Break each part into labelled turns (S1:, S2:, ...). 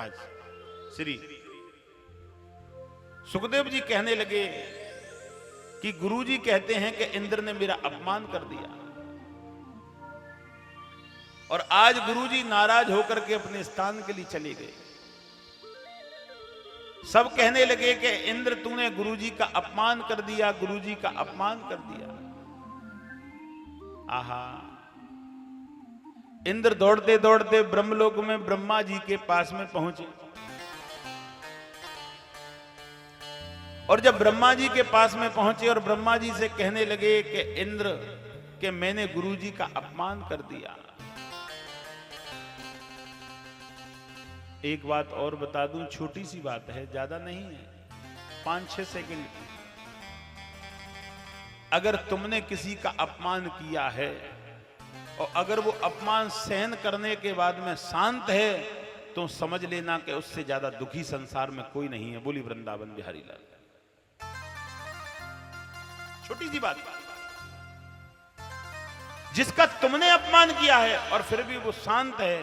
S1: आज श्री सुखदेव जी कहने लगे कि गुरुजी कहते हैं कि इंद्र ने मेरा अपमान कर दिया, और आज गुरुजी नाराज होकर के अपने स्थान के लिए चले गए। सब कहने लगे कि इंद्र तूने गुरुजी का अपमान कर दिया, गुरुजी का अपमान कर दिया। आहा, इंद्र दौड़ते दौड़ते ब्रह्मलोक में ब्रह्मा जी के पास में पहुंचे, और जब ब्रह्मा जी के पास में पहुंचे और ब्रह्मा जी से कहने लगे कि इंद्र के मैंने गुरुजी का अपमान कर दिया। एक बात और बता दूं, छोटी सी बात है, ज्यादा नहीं है, 5-6 सेकंड की। अगर तुमने किसी का अपमान किया है और अगर वो अपमान सहन करने के बाद में शांत है, तो समझ लेना कि उससे ज्यादा दुखी संसार में कोई नहीं है। बोली वृंदावन बिहारी लाल। छोटी सी बात, जिसका तुमने अपमान किया है और फिर भी वो शांत है,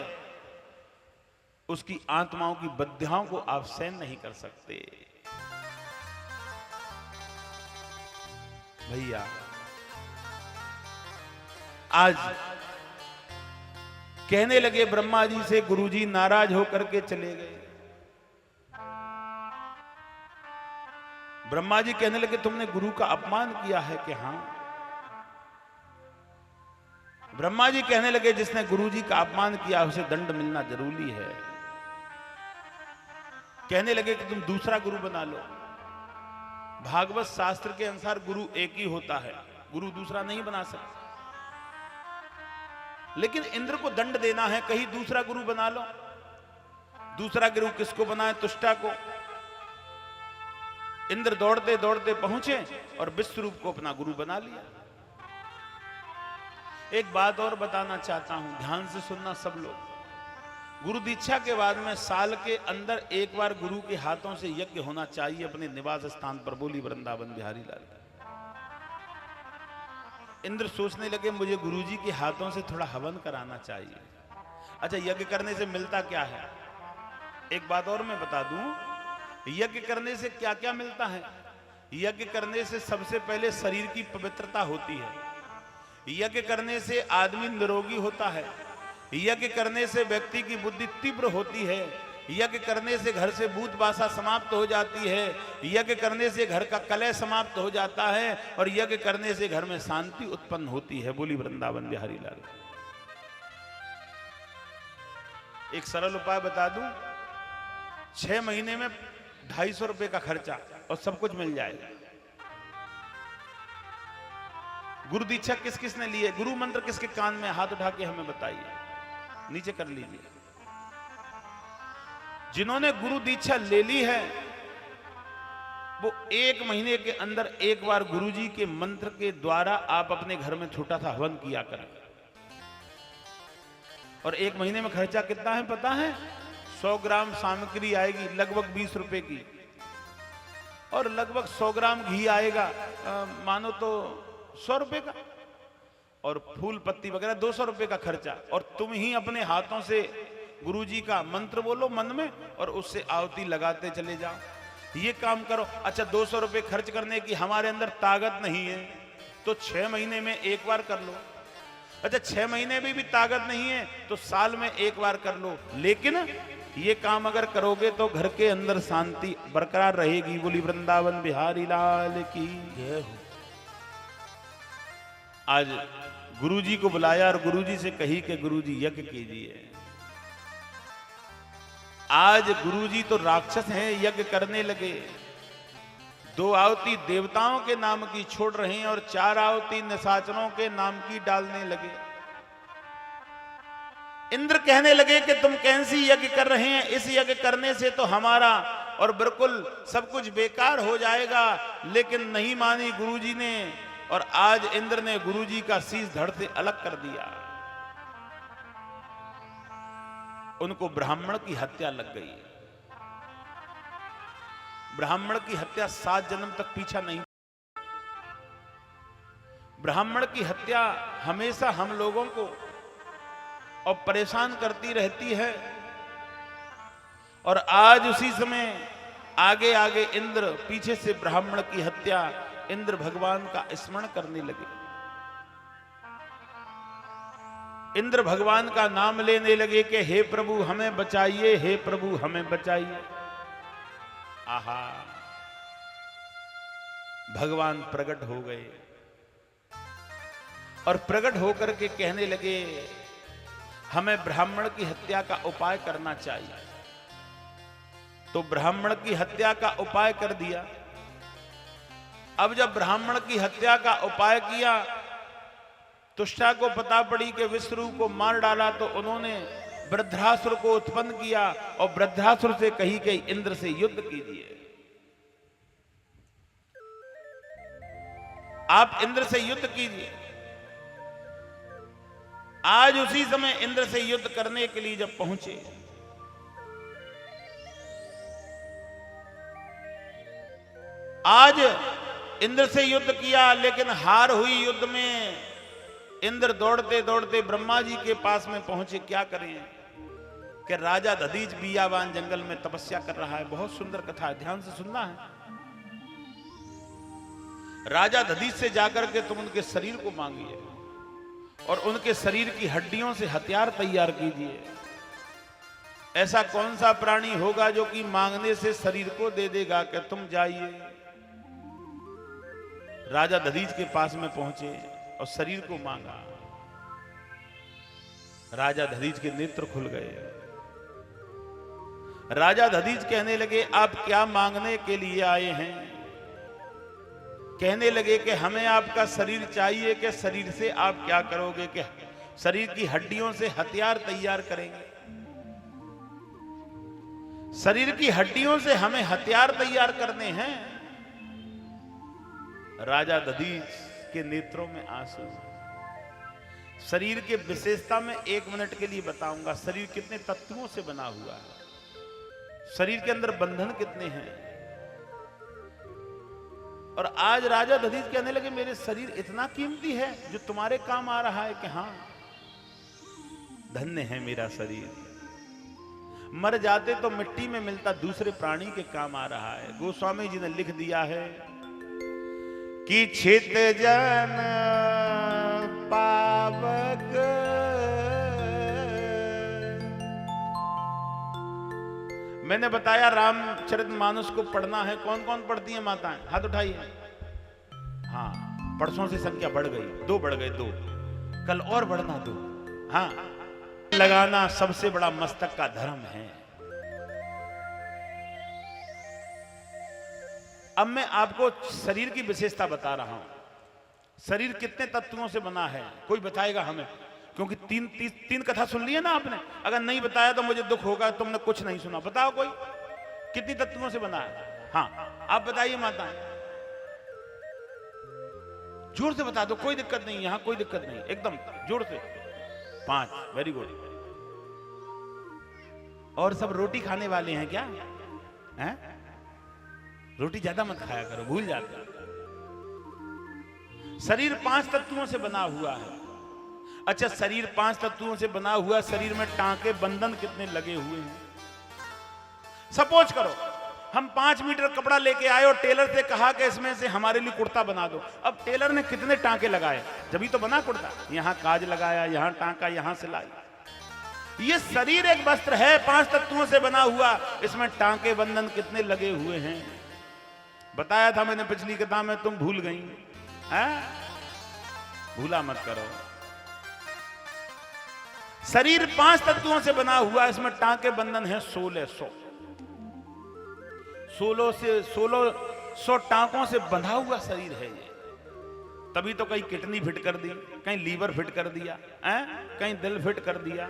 S1: उसकी आत्माओं की बद्धियाओं को आप सहन नहीं कर सकते। भैया आज कहने लगे ब्रह्मा जी से, गुरुजी नाराज होकर के चले गए। ब्रह्मा जी कहने लगे तुमने गुरु का अपमान किया है कि हां? ब्रह्मा जी कहने लगे जिसने गुरुजी का अपमान किया उसे दंड मिलना जरूरी है। कहने लगे कि तुम दूसरा गुरु बना लो। भागवत शास्त्र के अनुसार गुरु एक ही होता है, गुरु दूसरा नहीं बना सकता। लेकिन इंद्र को दंड देना है, कहीं दूसरा गुरु बना लो। दूसरा गुरु किसको बनाए? तुष्टा को। इंद्र दौड़ते दौड़ते पहुंचे और विश्वरूप को अपना गुरु बना लिया। एक बात और बताना चाहता हूं, ध्यान से सुनना सब लोग। गुरु दीक्षा के बाद में साल के अंदर एक बार गुरु के हाथों से यज्ञ होना चाहिए अपने निवास स्थान पर। बोली वृंदावन बिहारी लाल। इंद्र सोचने लगे मुझे गुरुजी के हाथों से थोड़ा हवन कराना चाहिए। अच्छा, यज्ञ करने से मिलता क्या है? एक बात और मैं बता दूं, यज्ञ करने से क्या क्या मिलता है। यज्ञ करने से सबसे पहले शरीर की पवित्रता होती है। यज्ञ करने से आदमी निरोगी होता है। यज्ञ करने से व्यक्ति की बुद्धि तीव्र होती है। यज्ञ करने से घर से भूत बासा समाप्त हो जाती है। यज्ञ करने से घर का कलह समाप्त हो जाता है और यज्ञ करने से घर में शांति उत्पन्न होती है। बोली वृंदावन बिहारी लाल। एक सरल उपाय बता दूं, 6 महीने में 250 रुपए का खर्चा और सब कुछ मिल जाएगा। गुरु दीक्षा किस किस ने ली है? गुरु मंत्र किसके कान में? हाथ उठा के हमें बताइए, नीचे कर लीजिए। जिन्होंने गुरु दीक्षा ले ली है वो 1 महीने के अंदर एक बार गुरुजी के मंत्र के द्वारा आप अपने घर में छोटा सा हवन किया करें। और 1 महीने में खर्चा कितना है पता है? 100 ग्राम सामग्री आएगी लगभग 20 रुपए की, और लगभग 100 ग्राम घी आएगा मानो तो 100 रुपए का, और फूल पत्ती वगैरह 200 रुपए का खर्चा। और तुम ही अपने हाथों से गुरुजी का मंत्र बोलो मन में और उससे आहुति लगाते चले जाओ। ये काम करो। अच्छा, 200 रुपए खर्च करने की हमारे अंदर ताकत नहीं है तो 6 महीने में एक बार कर लो। अच्छा, 6 महीने में भी ताकत नहीं है तो साल में एक बार कर लो। लेकिन ये काम अगर करोगे तो घर के अंदर शांति बरकरार रहेगी। बोली वृंदावन बिहारी लाल की जय हो। आज गुरुजी को बुलाया और गुरुजी से कही कि गुरुजी यज्ञ कीजिए। आज गुरुजी तो राक्षस हैं, यज्ञ करने लगे। 2 आहुति देवताओं के नाम की छोड़ रहे हैं और 4 आहुति निशाचरों के नाम की डालने लगे। इंद्र कहने लगे कि तुम कैसी यज्ञ कर रहे हैं? इस यज्ञ करने से तो हमारा और बिल्कुल सब कुछ बेकार हो जाएगा। लेकिन नहीं मानी गुरुजी ने, और आज इंद्र ने गुरुजी का शीश धड़ से अलग कर दिया। उनको ब्राह्मण की हत्या लग गई। ब्राह्मण की हत्या 7 जन्म तक पीछा नहीं। ब्राह्मण की हत्या हमेशा हम लोगों को और परेशान करती रहती है। और आज उसी समय आगे आगे इंद्र पीछे से ब्राह्मण की हत्या, इंद्र भगवान का स्मरण करने लगे, इंद्र भगवान का नाम लेने लगे कि हे प्रभु हमें बचाइए, हे प्रभु हमें बचाइए। आहा, भगवान प्रकट हो गए और प्रकट होकर के कहने लगे हमें ब्राह्मण की हत्या का उपाय करना चाहिए। तो ब्राह्मण की हत्या का उपाय कर दिया। अब जब ब्राह्मण की हत्या का उपाय किया, तुष्टा को पता पड़ी कि विष्णु को मार डाला, तो उन्होंने वृद्धासुर को उत्पन्न किया और वृद्धासुर से कही कि इंद्र से युद्ध कीजिए, आप इंद्र से युद्ध कीजिए। आज उसी समय इंद्र से युद्ध करने के लिए जब पहुंचे, आज इंद्र से युद्ध किया, लेकिन हार हुई युद्ध में। इंद्र दौड़ते दौड़ते ब्रह्मा जी के पास में पहुंचे। क्या करें कि राजा दधीच बियाबान जंगल में तपस्या कर रहा है। बहुत सुंदर कथा है, ध्यान से सुनना है। राजा दधीच से जाकर के तुम उनके शरीर को मांगिए और उनके शरीर की हड्डियों से हथियार तैयार कीजिए। ऐसा कौन सा प्राणी होगा जो कि मांगने से शरीर को दे देगा कि तुम जाइए। राजा दधीच के पास में पहुंचे और शरीर को मांगा। राजा दधीच के नेत्र खुल गए। राजा दधीच कहने लगे आप क्या मांगने के लिए आए हैं? कहने लगे कि हमें आपका शरीर चाहिए, कि शरीर से आप क्या करोगे? कि शरीर की हड्डियों से हथियार तैयार करेंगे। शरीर की हड्डियों से हमें हथियार तैयार करने हैं। राजा दधीच के नेत्रों में आंसू। शरीर के विशेषता में 1 मिनट के लिए बताऊंगा। शरीर कितने तत्वों से बना हुआ है, शरीर के अंदर बंधन कितने हैं। और आज राजा दधीच कहने लगे मेरे शरीर इतना कीमती है जो तुम्हारे काम आ रहा है कि हाँ, धन्य है मेरा शरीर। मर जाते तो मिट्टी में मिलता, दूसरे प्राणी के काम आ रहा है। गोस्वामी जी ने लिख दिया है कि छित जन पावक मैंने बताया रामचरितमानस को पढ़ना है। कौन कौन पढ़ती है माताएं? हाथ उठाइए। हाँ, परसों से संख्या बढ़ गई, 2 बढ़ गए, 2 कल और बढ़ना 2। हाँ, लगाना सबसे बड़ा मस्तक का धर्म है। अब मैं आपको शरीर की विशेषता बता रहा हूं। शरीर कितने तत्वों से बना है कोई बताएगा हमें? क्योंकि तीन कथा सुन ली है ना आपने। अगर नहीं बताया तो मुझे दुख होगा, तुमने कुछ नहीं सुना। बताओ कोई कितनी तत्वों से बना है? हाँ, आप बताइए माता, जोर से बता दो, कोई दिक्कत नहीं, यहां कोई दिक्कत नहीं, एकदम जोर से। 5, वेरी गुड। और सब रोटी खाने वाले हैं क्या? हैं? रोटी ज्यादा मत खाया करो, भूल जाते। शरीर 5 तत्वों से बना हुआ है। अच्छा, शरीर 5 तत्वों से बना हुआ, शरीर में टांके बंधन कितने लगे हुए हैं? सपोज करो हम 5 मीटर कपड़ा लेके आए और टेलर से कहा कि इसमें से हमारे लिए कुर्ता बना दो। अब टेलर ने कितने टांके लगाए, जब तो बना कुर्ता। यहां काज लगाया, यहां टांका, यहां सिलाई। ये शरीर एक वस्त्र है, 5 तत्वों से बना हुआ। इसमें टांके बंधन कितने लगे हुए हैं? बताया था मैंने पिछली किताब में, तुम भूल गई हैं? भूला मत करो। शरीर 5 तत्वों से बना हुआ, इसमें टांके बंधन है 1600। 1600 टांकों से बंधा हुआ शरीर है ये। तभी तो कहीं किडनी फिट कर दी, कहीं लीवर फिट कर दिया, कहीं दिल फिट कर दिया,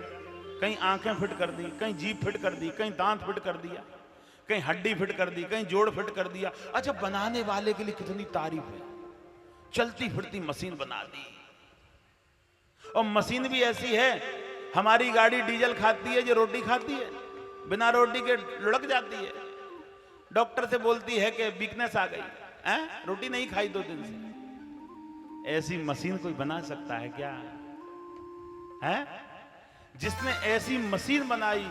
S1: कहीं आंखें फिट कर दी, कहीं जीभ फिट कर दी, कहीं दांत फिट कर दिया, कहीं हड्डी फिट कर दी, कहीं जोड़ फिट कर दिया। अच्छा, बनाने वाले के लिए कितनी तारीफ है। चलती फिरती मशीन बना दी। और मशीन भी ऐसी है, हमारी गाड़ी डीजल खाती है, जो रोटी खाती है, बिना रोटी के लुढ़क जाती है। डॉक्टर से बोलती है कि वीकनेस आ गई, रोटी नहीं खाई 2 दिन से। ऐसी मशीन कोई बना सकता है क्या? है जिसने ऐसी मशीन बनाई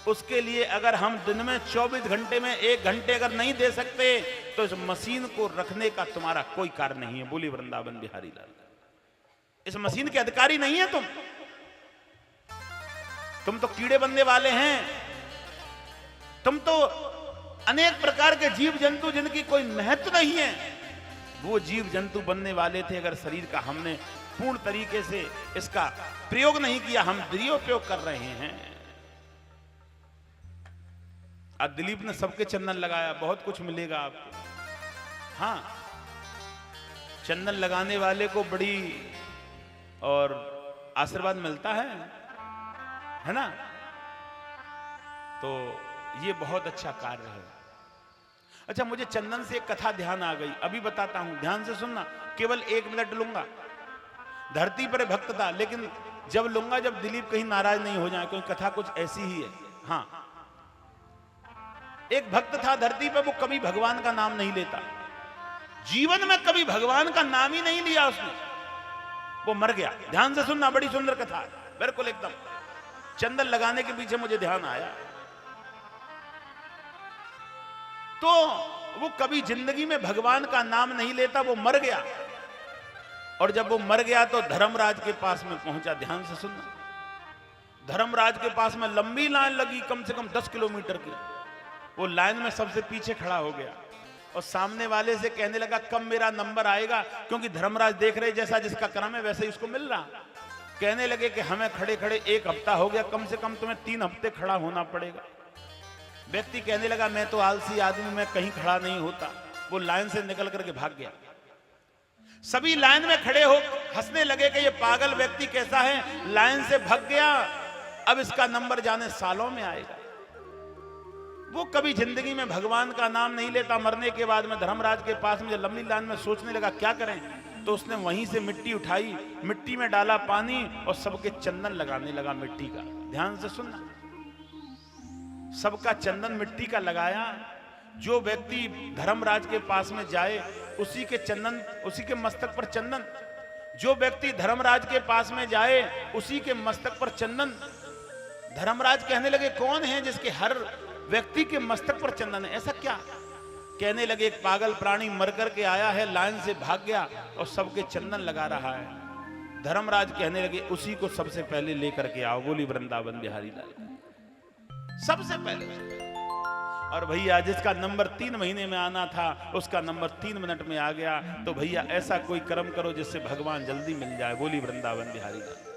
S1: उसके लिए अगर हम दिन में 24 घंटे में 1 घंटे अगर नहीं दे सकते तो इस मशीन को रखने का तुम्हारा कोई कार्य नहीं है। बोली वृंदावन बिहारी लाल। इस मशीन के अधिकारी नहीं है तुम तो कीड़े बनने वाले हैं। तुम तो अनेक प्रकार के जीव जंतु जिनकी कोई महत्व नहीं है, वो जीव जंतु बनने वाले थे। अगर शरीर का हमने पूर्ण तरीके से इसका प्रयोग नहीं किया, हम दुरुपयोग कर रहे हैं। आज दिलीप ने सबके चंदन लगाया, बहुत कुछ मिलेगा आपको। हाँ, चंदन लगाने वाले को बड़ी और आशीर्वाद मिलता है ना। तो ये बहुत अच्छा कार्य है। अच्छा, मुझे चंदन से एक कथा ध्यान आ गई, अभी बताता हूं, ध्यान से सुनना। केवल 1 मिनट लूंगा। धरती पर भक्त था, लेकिन जब लूंगा जब दिलीप कहीं नाराज नहीं हो जाए, क्योंकि कथा कुछ ऐसी ही है। हाँ, एक भक्त था धरती पर, वो कभी भगवान का नाम नहीं लेता। जीवन में कभी भगवान का नाम ही नहीं लिया उसने। वो मर गया। ध्यान से सुनना, बड़ी सुंदर कथा है, बिल्कुल एकदम। चंदन लगाने के पीछे मुझे ध्यान आया। तो वो कभी जिंदगी में भगवान का नाम नहीं लेता, वो मर गया। और जब वो मर गया तो धर्मराज के पास में पहुंचा। ध्यान से सुनना, धर्मराज के पास में लंबी लाइन लगी, कम से कम 10 किलोमीटर की। वो लाइन में सबसे पीछे खड़ा हो गया और सामने वाले से कहने लगा, कब मेरा नंबर आएगा, क्योंकि धर्मराज देख रहे जैसा जिसका क्रम है वैसे ही उसको मिल रहा। कहने लगे कि हमें खड़े खड़े 1 हफ्ता हो गया, कम से कम तुम्हें 3 हफ्ते खड़ा होना पड़ेगा। व्यक्ति कहने लगा, मैं तो आलसी आदमी, मैं कहीं खड़ा नहीं होता। वो लाइन से निकल करके भाग गया। सभी लाइन में खड़े हो हंसने लगे कि ये पागल व्यक्ति कैसा है, लाइन से भाग गया, अब इसका नंबर जाने सालों में आएगा। वो कभी जिंदगी में भगवान का नाम नहीं लेता। मरने के बाद में धर्मराज के पास में लंबी लाइन में सोचने लगा क्या करें, तो उसने वहीं से मिट्टी उठाई, मिट्टी में डाला पानी और सबके चंदन लगाने लगा मिट्टी का। ध्यान से सुनना, सबका चंदन मिट्टी का लगाया। जो व्यक्ति धर्मराज के पास में जाए उसी के चंदन, उसी के मस्तक पर चंदन। जो व्यक्ति धर्मराज के पास में जाए उसी के मस्तक पर चंदन। धर्मराज कहने लगे, कौन है जिसके हर व्यक्ति के मस्तक पर चंदन है, ऐसा क्या? कहने लगे, एक पागल प्राणी मर करके आया है, लाइन से भाग गया और सबके चंदन लगा रहा है। धर्मराज कहने लगे, उसी को सबसे पहले लेकर के आओ। बोली वृंदावन बिहारी लाल, सबसे पहले। और भैया जिसका नंबर 3 महीने में आना था उसका नंबर 3 मिनट में आ गया। तो भैया ऐसा कोई कर्म करो जिससे भगवान जल्दी मिल जाए। बोली वृंदावन बिहारी लाल।